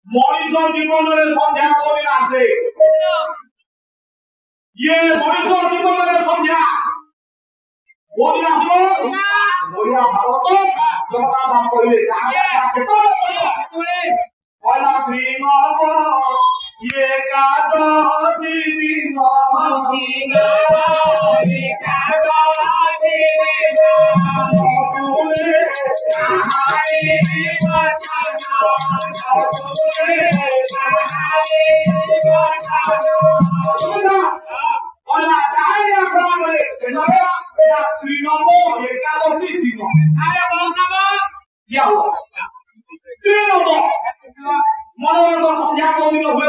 ମଣିଷ ଜୀବନରେ ସନ୍ଧ୍ୟା କୋଉଦିନ ଆସେ? ଇଏ ମଣିଷ ଜୀବନରେ ସନ୍ଧ୍ୟା କୋଉଦିନ ଆସିବ? ଓଡ଼ିଆ ଭାଗବତ ଜଗନ୍ନାଥ କହିଲେ ପହିଲା ପ୍ରେମ ଏକାଦଶୀ ଦିନ एकादशी दिन क्या हुआ? मनोरंजन संध्या को दिन हुए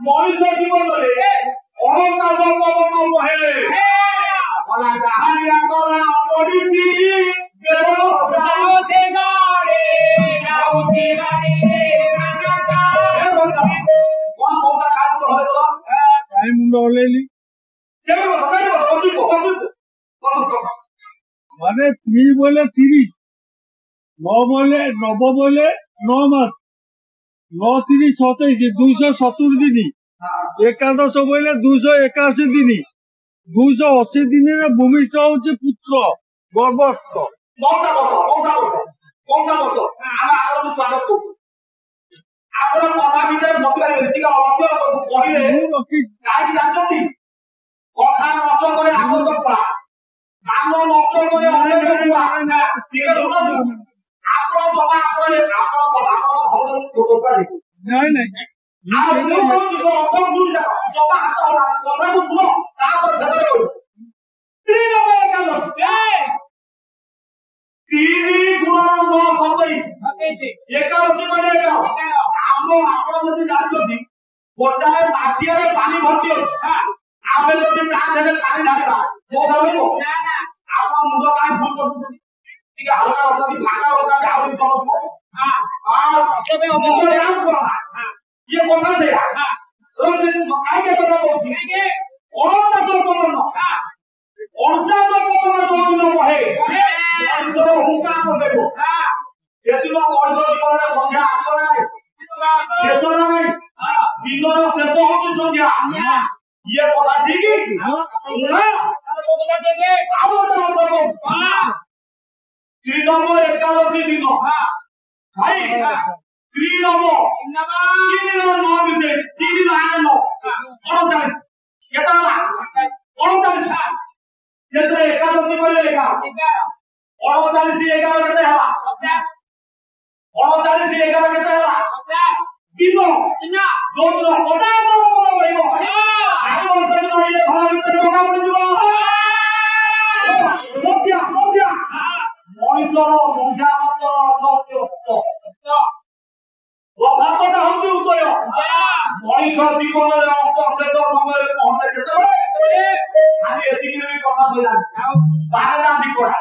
मनुष्य जीवन अहंकाश पवन बहे মানে 3 বলে 30, 9 বলে 9 বলে 9 মাস, 9 30 27, 270 দিন। একাদশ বলে 281 দিন, 280 দিনের ভূমিষ্ঠ হচ্ছে পুত্র গর্ভস্থ। কথা নষ্ট করে আগত পা নাম নষ্ট করে অনেক বুয়া ঠিক আছে শুনুন আপনারা সবাই আপনারা ঘর ছোট করে নাই নাই আপনি তো অপর শুনে যাও জমা হাত কথা তো শুনো তারপর সেটা করো ত্রিনবে একাদশ তিরি গুণ 9 27 একাদশী মানে যাও আপনারা যদি জানছন্তি গোটায় মাটিয়ারে পানি ভর্তি আছে আপনি যদি প্রাণ থেকে পানি ঢালবা কথা বলবো না না আপনার মুখ কাই ভুল করছেন ঠিক আছে হালকা আপনাদের ফাঁকা ওটা আউট সমস্ত আর সবে মুখ রাম করো না ये কথা से রোদিন আইকে কথা বলছি অনচাশ পবন অনচাশ পবন জমিন বহে মনুষ্যর হুঙ্কা করবে সেদিন মনুষ্য জীবনে সন্ধ্যা আসবে না শেষ নাই দিনর শেষ হচ্ছে সন্ধ্যা ये কথা ঠিকই না ত্রিনব একাদশী দিন ভাই ত্রিনব তিন নব মিশে তিন আন 39 কেতা 39 যেতে একাদশী বলে একা 39 11 কেতে হলা 50 39 11 কেতে হলা 50 দিন যোন 50 বলা হইব আজ বলতে নইলে ঘর ভিতরে ঢোকা পড়ে যাব সত্যা সত্যা মনুষ্যর সংখ্যা শব্দর অর্থ হচ্ছে অস্ত প্রভাতটা হচ্ছে উদয় মনুষ্য জীবনের অস্ত শেষ সময়ে পৌঁছে যেতে হবে আমি এদিকে কথা বললাম বারেনা দিকড়া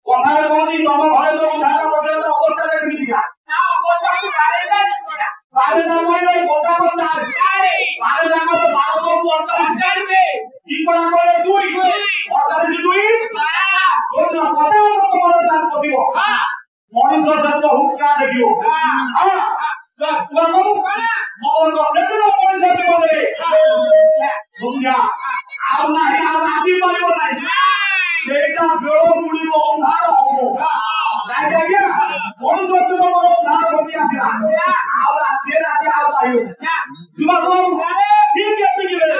কথার বলি তম ঘরে তো ঢাকা পর্যন্ত অবস্থাটা কি দিগা না অবস্থা তো বারেনা মানে গোটা গোটা বারেনা মানে 12 48 কি করা করে 2 48 2 ওটা কথা তো বড় দান করিব মনুষ্য সত্য হুঙ্কা দেখিও সুবর্ণ মঙ্গল সেদিন মনুষ্য জীবনে সন্ধ্যা আর নাই আর আদি পারিব নাই সেইটা বেড়ো মুড়িব অন্ধার হব তাই আজ্ঞা মনুষ্য জীবনের অন্ধার হতে আসিলা আর সে রাতে আর পাইও সুবর্ণ ঠিক আছে কি রে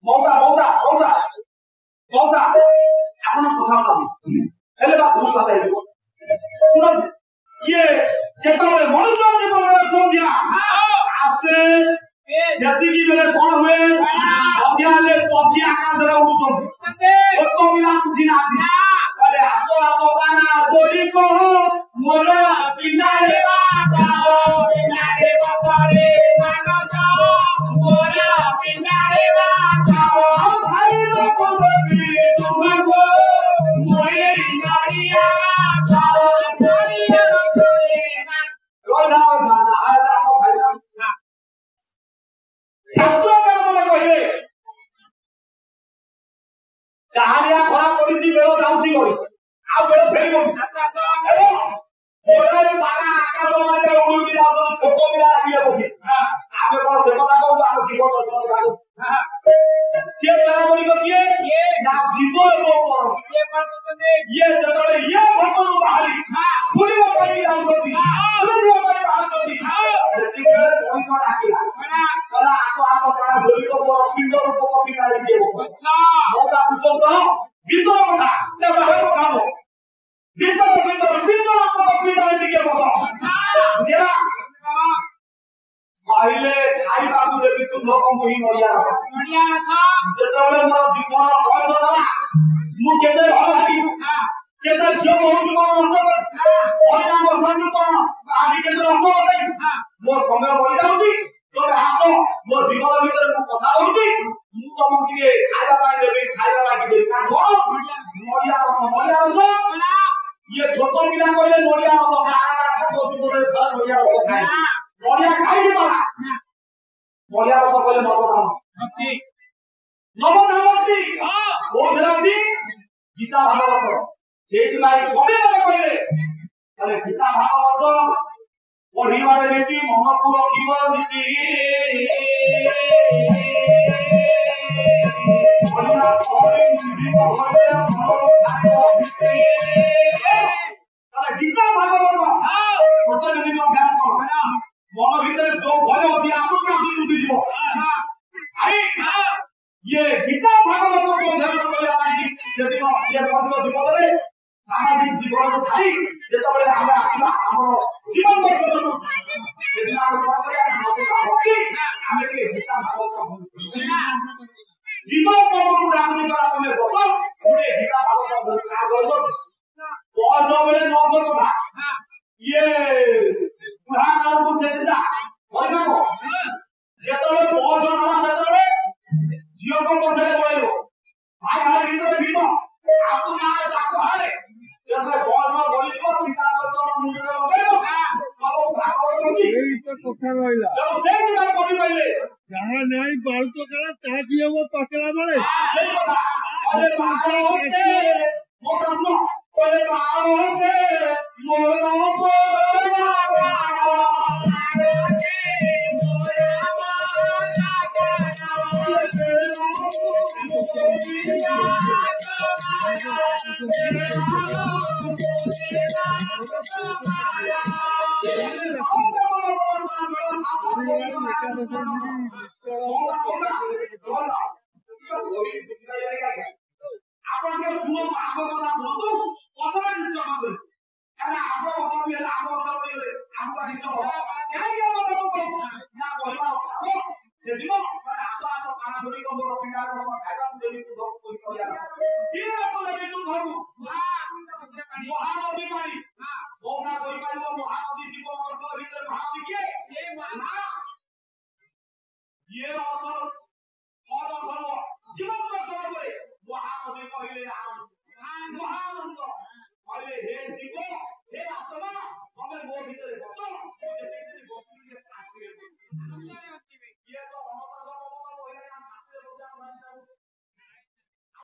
মৌসা মৌসা মৌসা মৌসা এখন কথা বলি হেলে বা ভুল কথা হইব শুনুন ইয়ে যেতবে মনুষ্য জীবনের সন্ধ্যা আসে যেদিকে বেলে কোন হুয়ে সন্ধ্যালে পক্ষী আকাশে উড়ুছন্তি সত্য মিলা বুঝি না अरे आसो आसो गाना जोड़ी को मोरा पिनारे बाजाओ पिनारे बाजारे मानसा मोरा पिनारे बाजाओ भाई लोगों की तुमको मोरे नारिया बाजाओ नारिया छोड़े रोधा गाना आला भाई छात्र का मन कहिले जहानिया खरा पड़िछि बेलो जाउछि गई आ बेलो फेरिबो आसा आसा हेलो जोरे पारा आकाश माटे उडुबी जाउ छोट पिला लागिले बखि आबे कोन से कथा कहू आ जीव दर्शन जाउ से तारा बनि को किए ना जीव एबो पर से पर बतने ये जतले ये भक्तनु बाहरी पुलियो पई जाउछि पुलियो पई बाहरछि सेति करे कोन कोन आकिला कला आसो आसो तारा बोली को मोर पिंड रूप को पिनारे दियो अच्छा मोसा पुछन तो ভিতর কথা না বাহির কথা বল ভিতর ভিতর ভিতর কোন পিনারে দিকে বসো আচ্ছা বুঝলা পাইলে খাই বাবু দেবি তুই লোক মহি নড়িয়া আছা যেতবে মোর জীবন অবসর মু কেতে ভাল লাগিস কেতে ঝিও মোর জীবন নষ্ট হইনা বসনি তো আদি কেতে নষ্ট হইস মো সময় বলি যাউছি তোরে হাসো মো জীবন ভিতরে মু কথা হউছি মু তমু টিকে খাইবা পাই দেবি খাইবা লাগি দেবি কান বড় নড়িয়া রস ये छोटो पिला कहले नड़िया रस आरा सातो जीवने थर नड़िया रस खाए नड़िया खाई दिबा नड़िया रस कहले नवधाम ठीक नवधामती ओ धरती गीता भागवत सेठी भाई कबे कहले अरे गीता भागवत पढ़िबारे नीति मनକୁ ରଖିବ नीति पढ़िबा पढ़े नीति पढ़े अरे गीता भागवत छोट नीति को अभ्यास करो मन भीतर जो भय होती आसो का टूटी जीव आई ये गीता भागवत को ध्यान रखिया पाई जेदिन ये पंच जीवन रे सामाजिक जीवन छाई जेतबेले हम आसीबा हमर जीवन बचन जेदिन हम पकड़िया हमें के गीता भागवत जीवन को रामनी करा तुम्हें बसो पूरे गीता भागवत का बोलो बहुत जो मेरे नौकर था ये पुराना नाम को चेता होगा को जेतबेले बहुत जो ना सेतबेले जियो को बसे बोलेलो भाई भाई भीतर भीतर आपको ना आपको हारे जब बहुत जो बोली को गीता भागवत मुंडे बोलेलो बाबू भागवत की এই তো কথা রইলা जब से गीता कवि पहले जहां नहीं बाल तो करा ता किए वो पकड़ा बड़े सही बात अरे बाल होते वो प्रश्न अरे बाल होते मोरा बोला आपन के सुनो आपन কথা सुनो तो কথা डिस्टर्ब कर काला आपन কথা भी है आपन सब भी है आपन डिस्टर्ब हो क्या क्या बात को ना कहवा से दिनो आसो आसो खाना धरी को मोर पिंडा को खाइबा देली तू धो कोई करिया ये तो लगे तू धरु महानदी पानी ओसा कोई पाइबो महानदी जीव वर्ष भीतर महानदी के ए ना ये